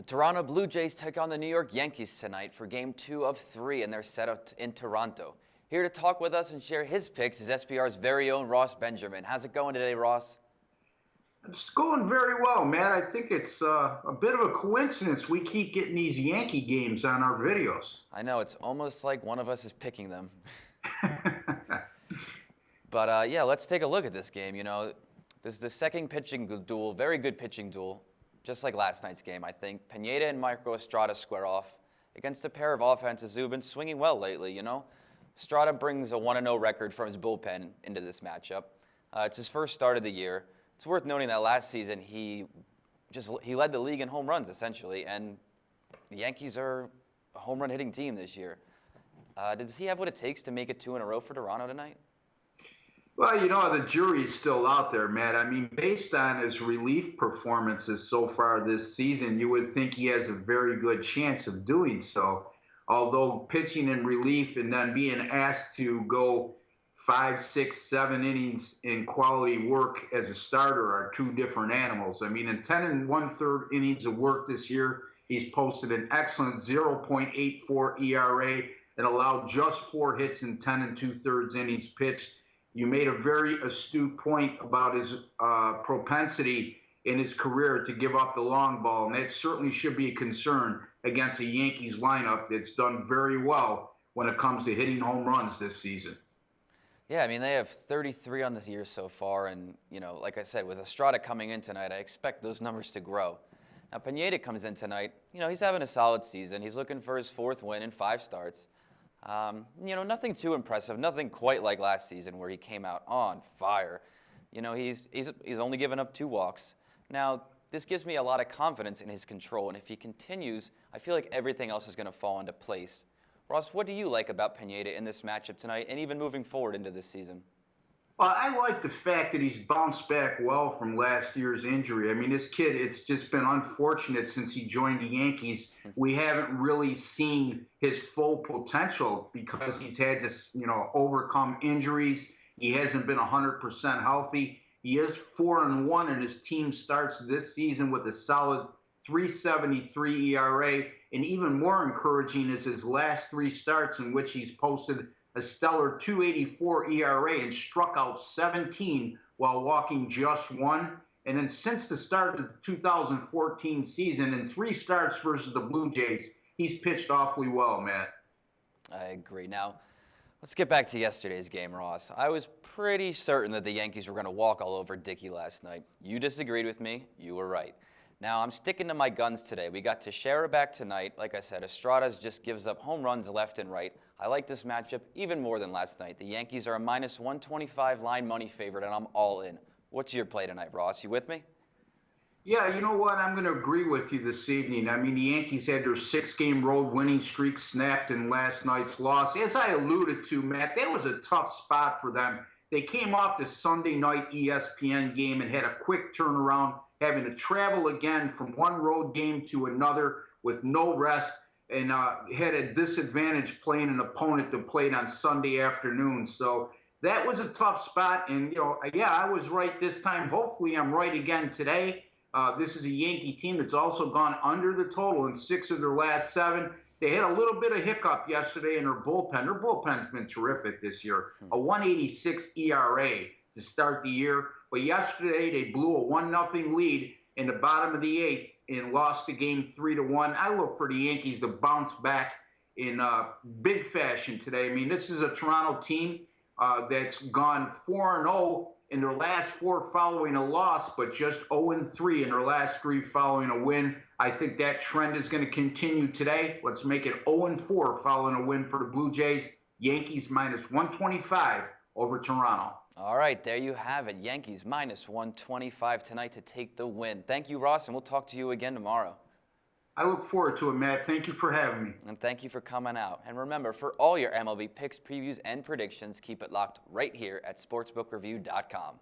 Toronto Blue Jays take on the New York Yankees tonight for Game 2 of 3 in their setup in Toronto. Here to talk with us and share his picks is SBR's very own Ross Benjamin. How's it going today, Ross? It's going very well, Matt. I think it's a bit of a coincidence we keep getting these Yankee games on our videos. I know, it's almost like one of us is picking them. But yeah, let's take a look at this game. You know, this is the second pitching duel, very good pitching duel, just like last night's game, I think. Pineda and Marco Estrada square off against a pair of offenses who've been swinging well lately, you know. Estrada brings a 1-0 record from his bullpen into this matchup. It's his first start of the year. It's worth noting that last season he led the league in home runs, essentially, and the Yankees are a home run hitting team this year. Does he have what it takes to make it 2 in a row for Toronto tonight? Well, you know, the jury's still out there, Matt. I mean, based on his relief performances so far this season, you would think he has a very good chance of doing so. Although pitching in relief and then being asked to go 5, 6, 7 innings in quality work as a starter are two different animals. I mean, in 10 1/3 innings of work this year, he's posted an excellent 0.84 ERA and allowed just 4 hits in 10 2/3 innings pitched. You made a very astute point about his propensity in his career to give up the long ball, and that certainly should be a concern against a Yankees lineup that's done very well when it comes to hitting home runs this season. Yeah, I mean, they have 33 on this year so far, and, you know, like I said, with Estrada coming in tonight, I expect those numbers to grow. Now, Pineda comes in tonight. You know, he's having a solid season. He's looking for his 4th win in 5 starts. You know, nothing too impressive, nothing quite like last season where he came out on fire. You know, he's only given up 2 walks. Now, this gives me a lot of confidence in his control, and if he continues, I feel like everything else is going to fall into place. Ross, what do you like about Pineda in this matchup tonight and even moving forward into this season? Well, I like the fact that he's bounced back well from last year's injury. I mean, this kid, it's just been unfortunate since he joined the Yankees. We haven't really seen his full potential because he's had to, you know, overcome injuries. He hasn't been 100% healthy. He is 4-1, and his team starts this season with a solid 3.73 ERA. And even more encouraging is his last 3 starts in which he's posted a stellar 2.84 ERA and struck out 17 while walking just 1. And then since the start of the 2014 season, in 3 starts versus the Blue Jays, he's pitched awfully well, Matt. I agree. Now, let's get back to yesterday's game, Ross. I was pretty certain that the Yankees were going to walk all over Dickey last night. You disagreed with me. You were right. Now, I'm sticking to my guns today. We got Teixeira back tonight. Like I said, Estrada just gives up home runs left and right. I like this matchup even more than last night. The Yankees are a -125 line money favorite, and I'm all in. What's your play tonight, Ross? You with me? Yeah, you know what? I'm going to agree with you this evening. I mean, the Yankees had their 6-game road winning streak snapped in last night's loss. As I alluded to, Matt, that was a tough spot for them. They came off the Sunday night ESPN game and had a quick turnaround, having to travel again from one road game to another with no rest, and had a disadvantage playing an opponent that played on Sunday afternoon. So that was a tough spot. And, you know, yeah, I was right this time. Hopefully I'm right again today. This is a Yankee team that's also gone under the total in 6 of their last 7. They had a little bit of hiccup yesterday in their bullpen. Their bullpen's been terrific this year. A 1.86 ERA to start the year. But yesterday they blew a 1-0 lead in the bottom of the 8th and lost the game 3-1. I look for the Yankees to bounce back in big fashion today. I mean, this is a Toronto team that's gone 4-0 in their last 4 following a loss, but just 0-3 in their last 3 following a win. I think that trend is going to continue today. Let's make it 0-4 following a win for the Blue Jays. Yankees -125 over Toronto. All right, there you have it. Yankees -125 tonight to take the win. Thank you, Ross, and we'll talk to you again tomorrow. I look forward to it, Matt. Thank you for having me. And thank you for coming out. And remember, for all your MLB picks, previews, and predictions, keep it locked right here at sportsbookreview.com.